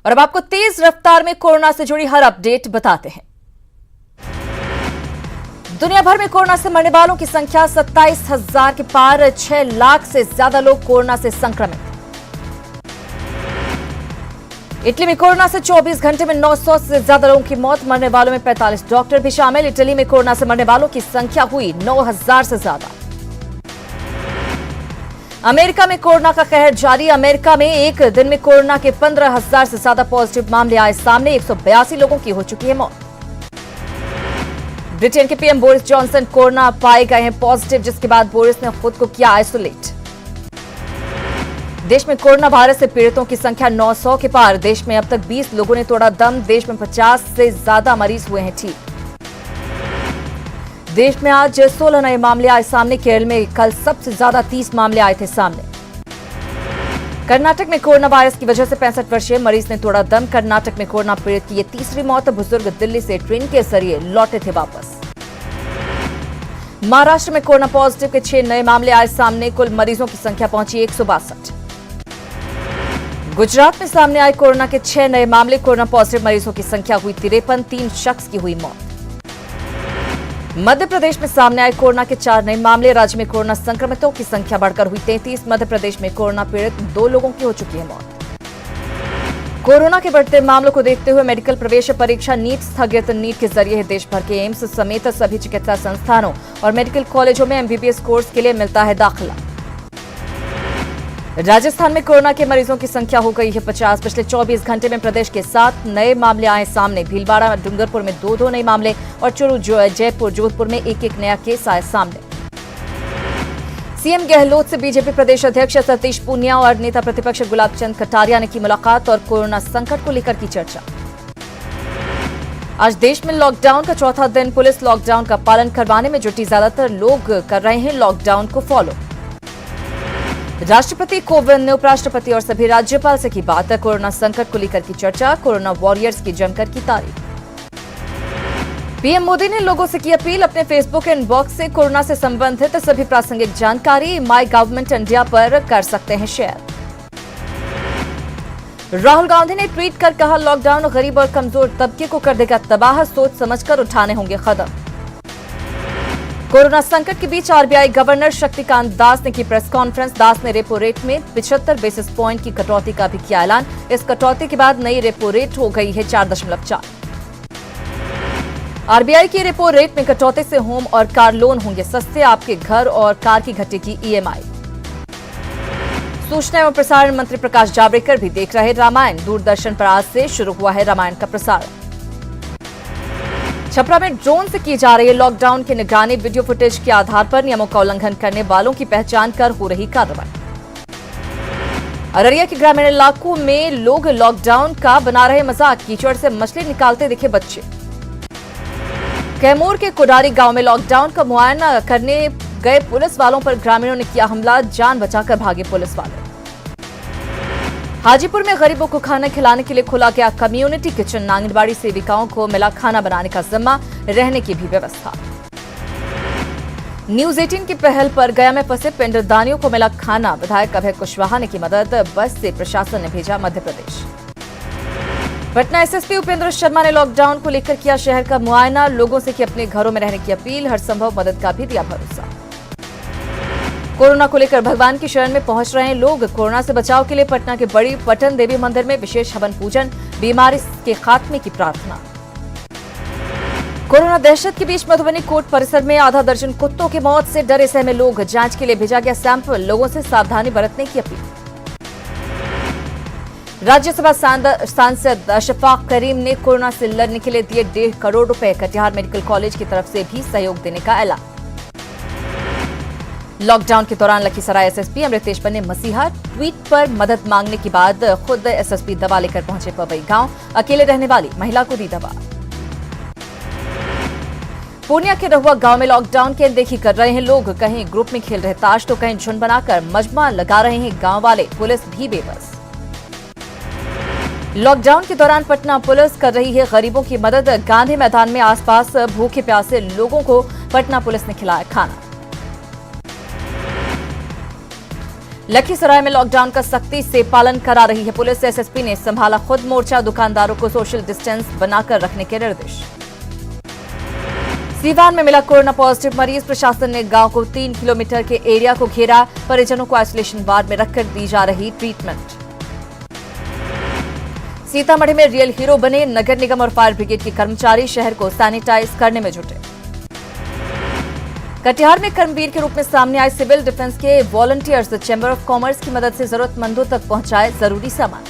और अब आपको तेज रफ्तार में कोरोना से जुड़ी हर अपडेट बताते हैं। दुनिया भर में कोरोना से मरने वालों की संख्या 27,000 के पार, 6 लाख से ज्यादा लोग कोरोना से संक्रमित। इटली में कोरोना से 24 घंटे में 900 से ज्यादा लोगों की मौत, मरने वालों में 45 डॉक्टर भी शामिल। इटली में कोरोना से मरने वालों की संख्या हुई 9,000 से ज्यादा। अमेरिका में कोरोना का कहर जारी। अमेरिका में एक दिन में कोरोना के 15,000 से ज्यादा पॉजिटिव मामले आए सामने, 182 लोगों की हो चुकी है मौत। ब्रिटेन के पीएम बोरिस जॉनसन कोरोना पाए गए हैं पॉजिटिव, जिसके बाद बोरिस ने खुद को किया आइसोलेट। देश में कोरोना वायरस से पीड़ितों की संख्या 900 के पार। देश में अब तक 20 लोगों ने तोड़ा दम। देश में 50 से ज्यादा मरीज हुए हैं ठीक। देश में आज 16 नए मामले आए सामने। केरल में कल सबसे ज्यादा 30 मामले आए थे सामने। कर्नाटक में कोरोना वायरस की वजह से 65 वर्षीय मरीज ने तोड़ा दम। कर्नाटक में कोरोना पीड़ित की ये तीसरी मौत। बुजुर्ग दिल्ली से ट्रेन के जरिए लौटे थे वापस। महाराष्ट्र में कोरोना पॉजिटिव के 6 नए मामले आए सामने। कुल मरीजों की संख्या पहुंची 162। गुजरात में सामने आए कोरोना के 6 नए मामले। कोरोना पॉजिटिव मरीजों की संख्या हुई 53। 3 शख्स की हुई मौत। मध्य प्रदेश में सामने आए कोरोना के 4 नए मामले। राज्य में कोरोना संक्रमितों की संख्या बढ़कर हुई 33। मध्य प्रदेश में कोरोना पीड़ित 2 लोगों की हो चुकी है मौत। कोरोना के बढ़ते मामलों को देखते हुए मेडिकल प्रवेश परीक्षा नीट स्थगित। नीट के जरिए देश भर के एम्स समेत सभी चिकित्सा संस्थानों और मेडिकल कॉलेजों में एमबीबीएस कोर्स के लिए मिलता है दाखिला। राजस्थान में कोरोना के मरीजों की संख्या हो गई है 50। पिछले 24 घंटे में प्रदेश के 7 नए मामले आए सामने। भीलवाड़ा डूंगरपुर में 2 नए मामले और चूरू जयपुर जोधपुर में 1 नया केस आए सामने। सीएम गहलोत से बीजेपी प्रदेश अध्यक्ष सतीश पूनिया और नेता प्रतिपक्ष गुलाब चंद कटारिया ने की मुलाकात और कोरोना संकट को लेकर की चर्चा। आज देश में लॉकडाउन का चौथा दिन। पुलिस लॉकडाउन का पालन करवाने में जुटी। ज्यादातर लोग कर रहे हैं लॉकडाउन को फॉलो। राष्ट्रपति कोविंद ने उपराष्ट्रपति और सभी राज्यपाल से की बात। कोरोना संकट को लेकर की चर्चा। कोरोना वॉरियर्स की जमकर की तारीफ। पीएम मोदी ने लोगों से की अपील, अपने फेसबुक इनबॉक्स से कोरोना से संबंधित सभी प्रासंगिक जानकारी माई गवर्नमेंट इंडिया पर कर सकते हैं शेयर। राहुल गांधी ने ट्वीट कर कहा, लॉकडाउन गरीब और कमजोर तबके को कर देगा तबाह, सोच समझकर उठाने होंगे कदम। कोरोना संकट के बीच आरबीआई गवर्नर शक्तिकांत दास ने की प्रेस कॉन्फ्रेंस। दास ने रेपो रेट में 75 बेसिस पॉइंट की कटौती का भी किया ऐलान। इस कटौती के बाद नई रेपो रेट हो गई है 4.4। आरबीआई की रेपो रेट में कटौती से होम और कार लोन होंगे सस्ते। आपके घर और कार की घटेगी ईएमआई। सूचना एवं प्रसारण मंत्री प्रकाश जावड़ेकर भी देख रहे रामायण। दूरदर्शन पर आज से शुरू हुआ है रामायण का प्रसारण। छपरा में ड्रोन से की जा रही है लॉकडाउन की निगरानी। वीडियो फुटेज के आधार पर नियमों का उल्लंघन करने वालों की पहचान कर हो रही कार्रवाई। अररिया के ग्रामीण इलाकों में लोग लॉकडाउन का बना रहे मजाक। कीचड़ से मछली निकालते दिखे बच्चे। कैमूर के कुडारी गांव में लॉकडाउन का मुआयना करने गए पुलिस वालों पर ग्रामीणों ने किया हमला। जान बचाकर भागे पुलिस वाले। हाजीपुर में गरीबों को खाना खिलाने के लिए खोला गया कम्युनिटी किचन। आंगनबाड़ी सेविकाओं को मिला खाना बनाने का जिम्मा, रहने की भी व्यवस्था। न्यूज 18 की पहल पर गया में फंसे पिंडदानियों को मिला खाना। विधायक अभय कुशवाहा ने की मदद। बस से प्रशासन ने भेजा मध्य प्रदेश। पटना एसएसपी उपेंद्र शर्मा ने लॉकडाउन को लेकर किया शहर का मुआयना। लोगों से की अपने घरों में रहने की अपील। हर संभव मदद का भी दिया भरोसा। कोरोना को लेकर भगवान की शरण में पहुंच रहे हैं लोग। कोरोना से बचाव के लिए पटना के बड़ी पटन देवी मंदिर में विशेष हवन पूजन। बीमारी के खात्मे की प्रार्थना। कोरोना दहशत के बीच मधुबनी कोर्ट परिसर में आधा दर्जन कुत्तों की मौत से डरे सहमे लोग। जांच के लिए भेजा गया सैंपल। लोगों से सावधानी बरतने की अपील। राज्यसभा सांसद अशफाक करीम ने कोरोना से लड़ने के लिए दिए 1.5 करोड़ रुपए। कटिहार मेडिकल कॉलेज की तरफ से भी सहयोग देने का ऐलान। लॉकडाउन के दौरान लखीसराय एसएसपी अमृतेश बने मसीहा। ट्वीट पर मदद मांगने के बाद खुद एसएसपी दवा लेकर पहुंचे पवई गांव। अकेले रहने वाली महिला को दी दवा। पूर्णिया के रहुआ गांव में लॉकडाउन की अनदेखी कर रहे हैं लोग। कहीं ग्रुप में खेल रहे ताश तो कहीं झुंड बनाकर मजमा लगा रहे हैं गांव वाले। पुलिस भी बेबस। लॉकडाउन के दौरान पटना पुलिस कर रही है गरीबों की मदद। गांधी मैदान में आसपास भूखे प्यासे लोगों को पटना पुलिस ने खिलाया खाना। लखीसराय में लॉकडाउन का सख्ती से पालन करा रही है पुलिस। एसएसपी ने संभाला खुद मोर्चा, दुकानदारों को सोशल डिस्टेंस बनाकर रखने के निर्देश। सीवान में मिला कोरोना पॉजिटिव मरीज। प्रशासन ने गांव को 3 किलोमीटर के एरिया को घेरा। परिजनों को आइसोलेशन वार्ड में रखकर दी जा रही ट्रीटमेंट। सीतामढ़ी में रियल हीरो बने नगर निगम और फायर ब्रिगेड के कर्मचारी, शहर को सैनिटाइज करने में जुटे। कटिहार में कर्मवीर के रूप में सामने आए सिविल डिफेंस के वॉलंटियर्स। चैंबर ऑफ कॉमर्स की मदद से जरूरतमंदों तक पहुंचाए जरूरी सामान।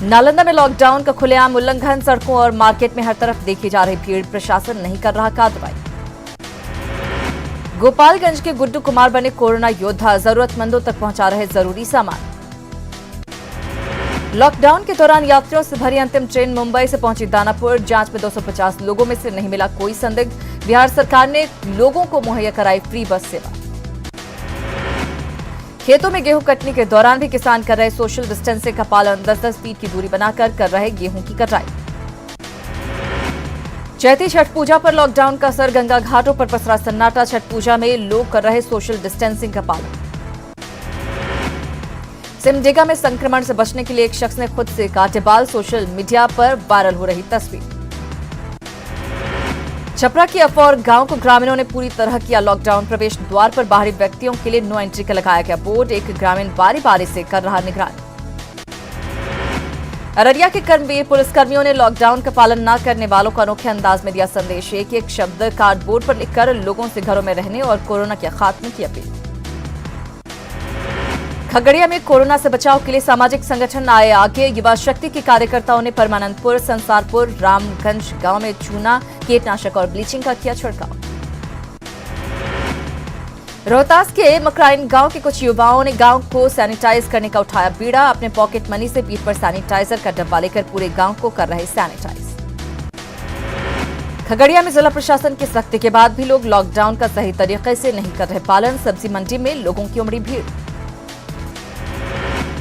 नालंदा में लॉकडाउन का खुलेआम उल्लंघन। सड़कों और मार्केट में हर तरफ देखी जा रही भीड़। प्रशासन नहीं कर रहा कार्रवाई। गोपालगंज के गुड्डू कुमार बने कोरोना योद्धा, जरूरतमंदों तक पहुंचा रहे जरूरी सामान। लॉकडाउन के दौरान यात्रियों से भरी अंतिम ट्रेन मुंबई से पहुंची दानापुर। जांच में 250 लोगों में से नहीं मिला कोई संदिग्ध। बिहार सरकार ने लोगों को मुहैया कराई फ्री बस सेवा। खेतों में गेहूं कटने के दौरान भी किसान कर रहे सोशल डिस्टेंसिंग का पालन। 10-10 फीट की दूरी बनाकर कर रहे गेहूं की कटाई। चैती छठ पूजा पर लॉकडाउन का असर। गंगा घाटों पर पसरा सन्नाटा। छठ पूजा में लोग कर रहे सोशल डिस्टेंसिंग का पालन। सिमडेगा में संक्रमण से बचने के लिए एक शख्स ने खुद से काटे बाल। सोशल मीडिया पर वायरल हो रही तस्वीर। छपरा की अफौर गांव को ग्रामीणों ने पूरी तरह किया लॉकडाउन। प्रवेश द्वार पर बाहरी व्यक्तियों के लिए नो एंट्री का लगाया गया बोर्ड। एक ग्रामीण बारी बारी से कर रहा निगरानी। अररिया के कर्मवीर पुलिसकर्मियों ने लॉकडाउन का पालन न करने वालों को अनोखे अंदाज में दिया संदेश। एक शब्द कार्डबोर्ड पर लिखकर लोगों से घरों में रहने और कोरोना के खात्मे की अपील। खगड़िया में कोरोना से बचाव के लिए सामाजिक संगठन आए आगे। युवा शक्ति के कार्यकर्ताओं ने परमानंदपुर, संसारपुर, रामगंज गांव में चूना, कीटनाशक और ब्लीचिंग का किया छिड़काव। रोहतास के मकराइन गांव के कुछ युवाओं ने गांव को सैनिटाइज करने का उठाया बीड़ा। अपने पॉकेट मनी से पीठ पर सैनिटाइजर का डब्बा लेकर पूरे गांव को कर रहे सैनिटाइज। खगड़िया में जिला प्रशासन की सख्ती के बाद भी लोग लॉकडाउन का सही तरीके से नहीं कर रहे पालन। सब्जी मंडी में लोगों की उमड़ी भीड़।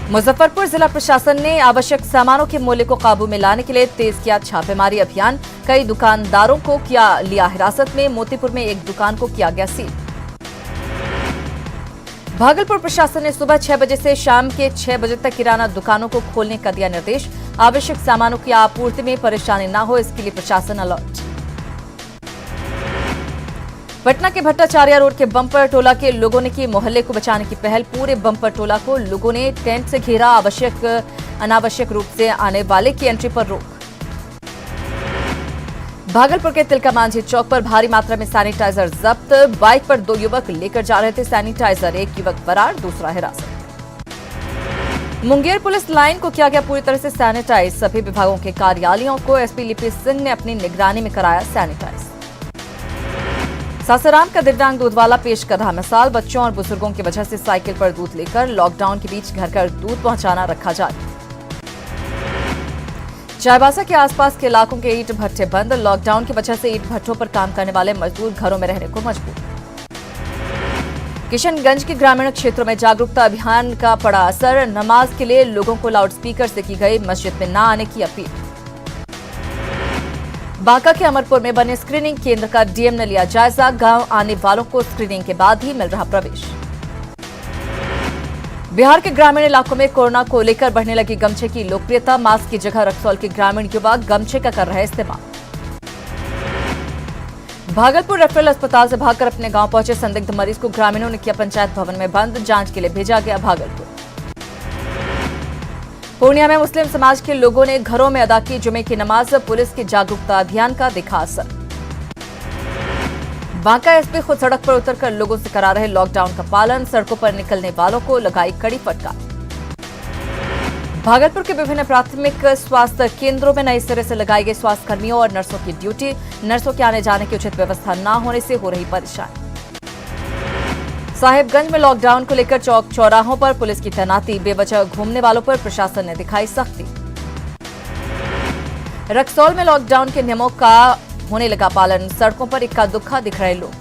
मुजफ्फरपुर जिला प्रशासन ने आवश्यक सामानों के मूल्य को काबू में लाने के लिए तेज किया छापेमारी अभियान। कई दुकानदारों को लिया हिरासत में। मोतीपुर में एक दुकान को किया गया सील। भागलपुर प्रशासन ने सुबह 6 बजे से शाम के 6 बजे तक किराना दुकानों को खोलने का दिया निर्देश। आवश्यक सामानों की आपूर्ति में परेशानी न हो, इसके लिए प्रशासन अलर्ट। पटना के भट्टाचार्य रोड के बम्पर टोला के लोगों ने की मोहल्ले को बचाने की पहल। पूरे बम्पर टोला को लोगों ने टेंट से घेरा। अनावश्यक रूप से आने वाले की एंट्री पर रोक। भागलपुर के तिलका मांझी चौक पर भारी मात्रा में सैनिटाइजर जब्त। बाइक पर 2 युवक लेकर जा रहे थे सैनिटाइजर। एक युवक फरार, दूसरा हिरासत। मुंगेर पुलिस लाइन को किया गया पूरी तरह से सैनिटाइज। सभी विभागों के कार्यालयों को एसपी लिपि सिंह ने अपनी निगरानी में कराया सैनिटाइज। सासाराम का दिव्यांग दूधवाला पेश कर रहा मिसाल। बच्चों और बुजुर्गों की वजह से साइकिल पर दूध लेकर लॉकडाउन के बीच घर घर दूध पहुंचाना रखा जाए। चाईबासा के आसपास के इलाकों के ईंट भट्ठे बंद। लॉकडाउन की वजह से ईंट भट्ठों पर काम करने वाले मजदूर घरों में रहने को मजबूर। किशनगंज के ग्रामीण क्षेत्रों में जागरूकता अभियान का पड़ा असर। नमाज के लिए लोगों को लाउडस्पीकर से की गई मस्जिद में न आने की अपील। बांका के अमरपुर में बने स्क्रीनिंग केंद्र का डीएम ने लिया जायजा। गांव आने वालों को स्क्रीनिंग के बाद ही मिल रहा प्रवेश। बिहार के ग्रामीण इलाकों में कोरोना को लेकर बढ़ने लगी गमछे की लोकप्रियता। मास्क की जगह रक्सौल के ग्रामीण युवा गमछे का कर रहे इस्तेमाल। भागलपुर रेफरल अस्पताल से भागकर अपने गांव पहुंचे संदिग्ध मरीज को ग्रामीणों ने किया पंचायत भवन में बंद। जांच के लिए भेजा गया भागलपुर। पूर्णिया में मुस्लिम समाज के लोगों ने घरों में अदा की जुमे की नमाज। पुलिस के जागरूकता अभियान का दिखा असर। बांका एसपी खुद सड़क पर उतरकर लोगों से करा रहे लॉकडाउन का पालन। सड़कों पर निकलने वालों को लगाई कड़ी फटकार। भागलपुर के विभिन्न प्राथमिक स्वास्थ्य केंद्रों में नए सिरे से लगाई गई स्वास्थ्य कर्मियों और नर्सों की ड्यूटी। नर्सों के आने जाने की उचित व्यवस्था न होने से हो रही परेशानी। साहिबगंज में लॉकडाउन को लेकर चौक चौराहों पर पुलिस की तैनाती। बेवजह घूमने वालों पर प्रशासन ने दिखाई सख्ती। रक्सौल में लॉकडाउन के नियमों का होने लगा पालन। सड़कों पर इक्का दुक्का दिख रहे लोग।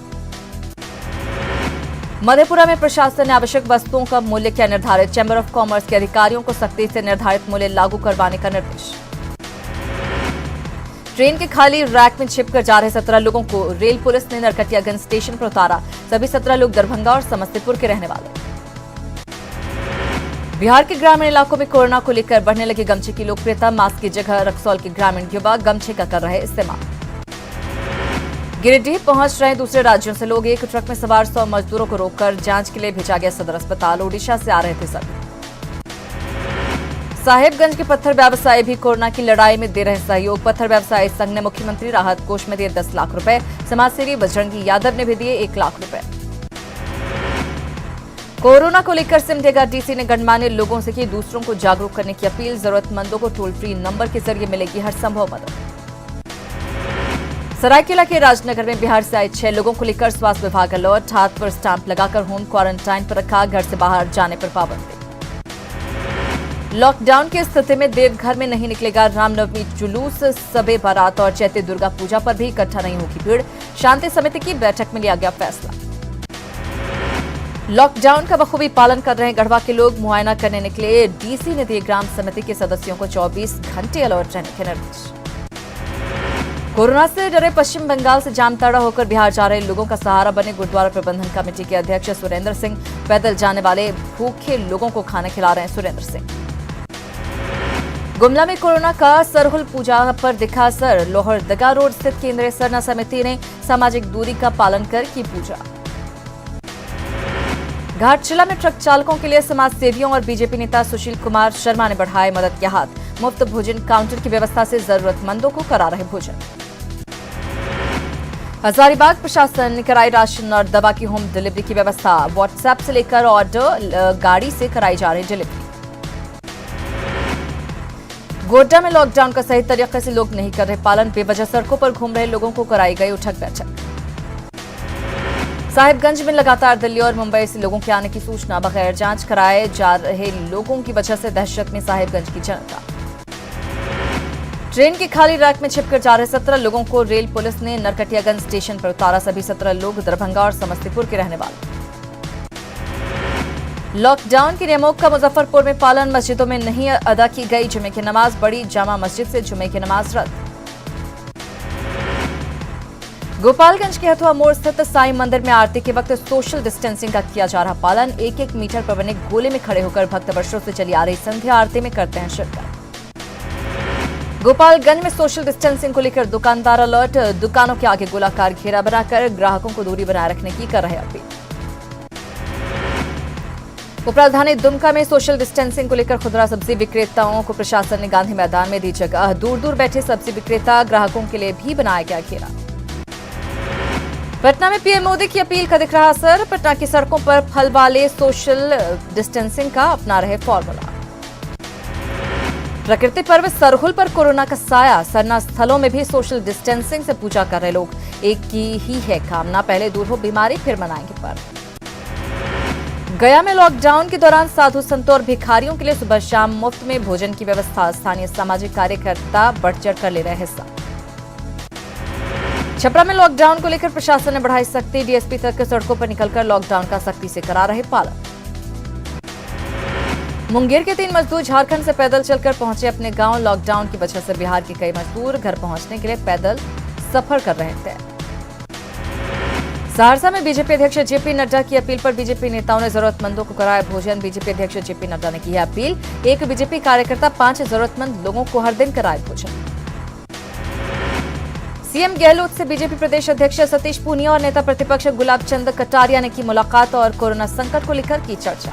मधेपुरा में प्रशासन ने आवश्यक वस्तुओं का मूल्य किया निर्धारित। चैंबर ऑफ कॉमर्स के अधिकारियों को सख्ती से निर्धारित मूल्य लागू करवाने का निर्देश। ट्रेन के खाली रैक में छिपकर जा रहे 17 लोगों को रेल पुलिस ने नरकटियागंज स्टेशन पर उतारा। सभी 17 लोग दरभंगा और समस्तीपुर के रहने वाले। बिहार के ग्रामीण इलाकों में कोरोना को लेकर बढ़ने लगी गमछे की लोकप्रियता। मास्क की जगह रक्सौल के ग्रामीण युवा गमछे का कर रहे इस्तेमाल। गिरिडीह पहुंच रहे दूसरे राज्यों से लोग। एक ट्रक में सवार 100 मजदूरों को रोककर जांच के लिए भेजा गया सदर अस्पताल। ओडिशा से आ रहे थे सभी। साहेबगंज के पत्थर व्यवसायी भी कोरोना की लड़ाई में दे रहे सहयोग। पत्थर व्यवसायी संघ ने मुख्यमंत्री राहत कोष में दिए 10 लाख रुपए। समाजसेवी बजरंगी यादव ने भी दिए 1 लाख रुपए। कोरोना को लेकर सिमडेगा डीसी ने गणमान्य लोगों से की दूसरों को जागरूक करने की अपील। जरूरतमंदों को टोल फ्री नंबर के जरिए मिलेगी हर संभव मदद। सरायकेला के राजनगर में बिहार से आए 6 लोगों को लेकर स्वास्थ्य विभाग अलर्ट। हाथ पर स्टैंप लगाकर होम क्वारंटाइन पर रखा। घर से बाहर जाने पर पाबंदी। लॉकडाउन की स्थिति में देवघर में नहीं निकलेगा रामनवमी जुलूस। सबे बारात और चैती दुर्गा पूजा पर भी इकट्ठा नहीं होगी भीड़। शांति समिति की बैठक में लिया गया फैसला। लॉकडाउन का बखूबी पालन कर रहे गढ़वा के लोग मुआयना करने निकले। डीसी ने दिए ग्राम समिति के सदस्यों को 24 घंटे अलर्ट रहने के निर्देश। कोरोना से डरे पश्चिम बंगाल से जामताड़ा होकर बिहार जा रहे लोगों का सहारा बने गुरुद्वारा प्रबंधन कमेटी के अध्यक्ष सुरेंद्र सिंह। पैदल जाने वाले भूखे लोगों को खाना खिला रहे हैं सुरेंद्र सिंह। गुमला में कोरोना का सरहुल पूजा पर दिखा असर। लोहरदगा रोड स्थित केंद्रीय सरना समिति ने सामाजिक दूरी का पालन कर की पूजा। घाटशिला में ट्रक चालकों के लिए समाज सेवियों और बीजेपी नेता सुशील कुमार शर्मा ने बढ़ाए मदद के हाथ। मुफ्त भोजन काउंटर की व्यवस्था से जरूरतमंदों को करा रहे भोजन। हजारीबाग प्रशासन ने कराई राशन और दवा की होम डिलीवरी की व्यवस्था। व्हाट्सएप से लेकर ऑर्डर गाड़ी से कराई जा रही डिलीवरी। गोड्डा में लॉकडाउन का सही तरीके से लोग नहीं कर रहे पालन। बेवजह सड़कों पर घूम रहे लोगों को कराई गई उठक बैठक। साहिबगंज में लगातार दिल्ली और मुंबई से लोगों के आने की सूचना। बगैर जांच कराए जा रहे लोगों की वजह से दहशत में साहिबगंज की जनता। ट्रेन के खाली रैक में छिपकर जा रहे 17 लोगों को रेल पुलिस ने नरकटियागंज स्टेशन पर उतारा। सभी 17 लोग दरभंगा और समस्तीपुर के रहने वाले। लॉकडाउन के नियमों का मुजफ्फरपुर में पालन। मस्जिदों में नहीं अदा की गई जुमे की नमाज। बड़ी जामा मस्जिद से जुमे की नमाज रद्द। गोपालगंज के हथुआ मोड़ स्थित साईं मंदिर में आरती के वक्त सोशल डिस्टेंसिंग का किया जा रहा पालन। 1-1 मीटर पर बने गोले में खड़े होकर भक्त वर्षों से चली आ रही संध्या आरती में करते हैं शिरकत। गोपालगंज में सोशल डिस्टेंसिंग को लेकर दुकानदार अलर्ट। दुकानों के आगे गोलाकार घेरा बनाकर ग्राहकों को दूरी बनाए रखने की कर रहे अपील। उपराजधानी दुमका में सोशल डिस्टेंसिंग को लेकर खुदरा सब्जी विक्रेताओं को प्रशासन ने गांधी मैदान में दी जगह। दूर दूर बैठे सब्जी विक्रेता ग्राहकों के लिए भी बनाया गया घेरा। पटना में पीएम मोदी की अपील का दिख रहा असर। पटना की सड़कों पर फल वाले सोशल डिस्टेंसिंग का अपना रहे फॉर्मूला। प्रकृति पर्व सरहुल पर कोरोना का साया। सरना स्थलों में भी सोशल डिस्टेंसिंग से पूजा कर रहे लोग। एक की ही है कामना, पहले दूर हो बीमारी फिर मनाएंगे पर्व। गया में लॉकडाउन के दौरान साधु संतों और भिखारियों के लिए सुबह शाम मुफ्त में भोजन की व्यवस्था। स्थानीय सामाजिक कार्यकर्ता बढ़ चढ़ कर ले रहे हिस्सा। छपरा में लॉकडाउन को लेकर प्रशासन ने बढ़ाई सख्ती। डीएसपी तक सड़कों पर निकलकर लॉकडाउन का सख्ती से करा रहे पालन। मुंगेर के 3 मजदूर झारखंड से पैदल चलकर पहुंचे अपने गांव। लॉकडाउन की वजह से बिहार के कई मजदूर घर पहुंचने के लिए पैदल सफर कर रहे थे। सहरसा में बीजेपी अध्यक्ष जेपी नड्डा की अपील पर बीजेपी नेताओं ने जरूरतमंदों को कराया भोजन। बीजेपी अध्यक्ष जेपी नड्डा ने की है अपील। एक बीजेपी कार्यकर्ता 5 जरूरतमंद लोगों को हर दिन कराए भोजन। सीएम गहलोत से बीजेपी प्रदेश अध्यक्ष सतीश पूनिया और नेता प्रतिपक्ष गुलाब चंद कटारिया ने की मुलाकात और कोरोना संकट को लेकर की चर्चा।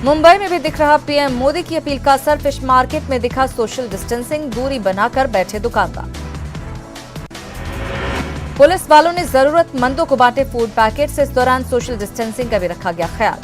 मुंबई में भी दिख रहा पीएम मोदी की अपील का असर। फिश मार्केट में दिखा सोशल डिस्टेंसिंग, दूरी बनाकर बैठे दुकानदार। पुलिस वालों ने जरूरतमंदों को बांटे फूड पैकेट्स। इस दौरान सोशल डिस्टेंसिंग का भी रखा गया ख्याल।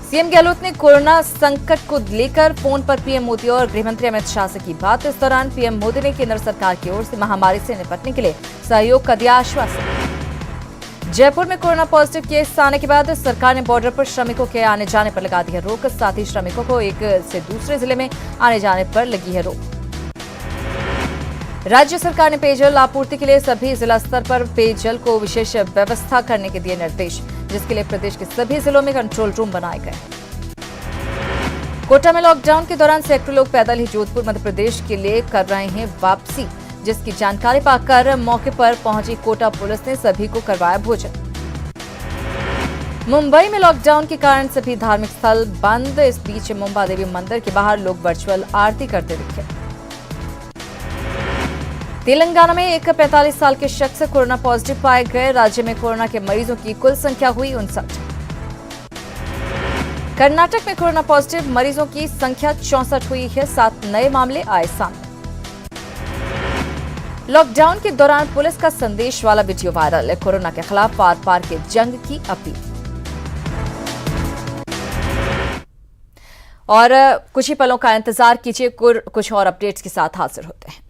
सीएम गहलोत ने कोरोना संकट को लेकर फोन पर पीएम मोदी और गृहमंत्री अमित शाह से की बात। इस दौरान पीएम मोदी ने केंद्र सरकार की ओर से महामारी से निपटने के लिए सहयोग का दिया आश्वासन। जयपुर में कोरोना पॉजिटिव केस आने के बाद सरकार ने बॉर्डर पर श्रमिकों के आने जाने पर लगा दी है रोक। साथ ही श्रमिकों को एक से दूसरे जिले में आने जाने पर लगी है रोक। राज्य सरकार ने पेयजल आपूर्ति के लिए सभी जिला स्तर पर पेयजल को विशेष व्यवस्था करने के दिए निर्देश, जिसके लिए प्रदेश के सभी जिलों में कंट्रोल रूम बनाए गए। कोटा में लॉकडाउन के दौरान सैकड़ों लोग पैदल ही जोधपुर मध्य प्रदेश के लिए कर रहे हैं वापसी, जिसकी जानकारी पाकर मौके पर पहुंची कोटा पुलिस ने सभी को करवाया भोजन। मुंबई में लॉकडाउन के कारण सभी धार्मिक स्थल बंद। इस बीच मुंबा देवी मंदिर के बाहर लोग वर्चुअल आरती करते दिखे। तेलंगाना में एक 45 साल के शख्स कोरोना पॉजिटिव पाए गए। राज्य में कोरोना के मरीजों की कुल संख्या हुई 59। कर्नाटक में कोरोना पॉजिटिव मरीजों की संख्या 64 हुई है। 7 नए मामले आए सामने। लॉकडाउन के दौरान पुलिस का संदेश वाला वीडियो वायरल है। कोरोना के खिलाफ पार पार के जंग की अपील। और कुछ ही पलों का इंतजार कीजिए, कुछ और अपडेट्स के साथ हाजिर होते हैं।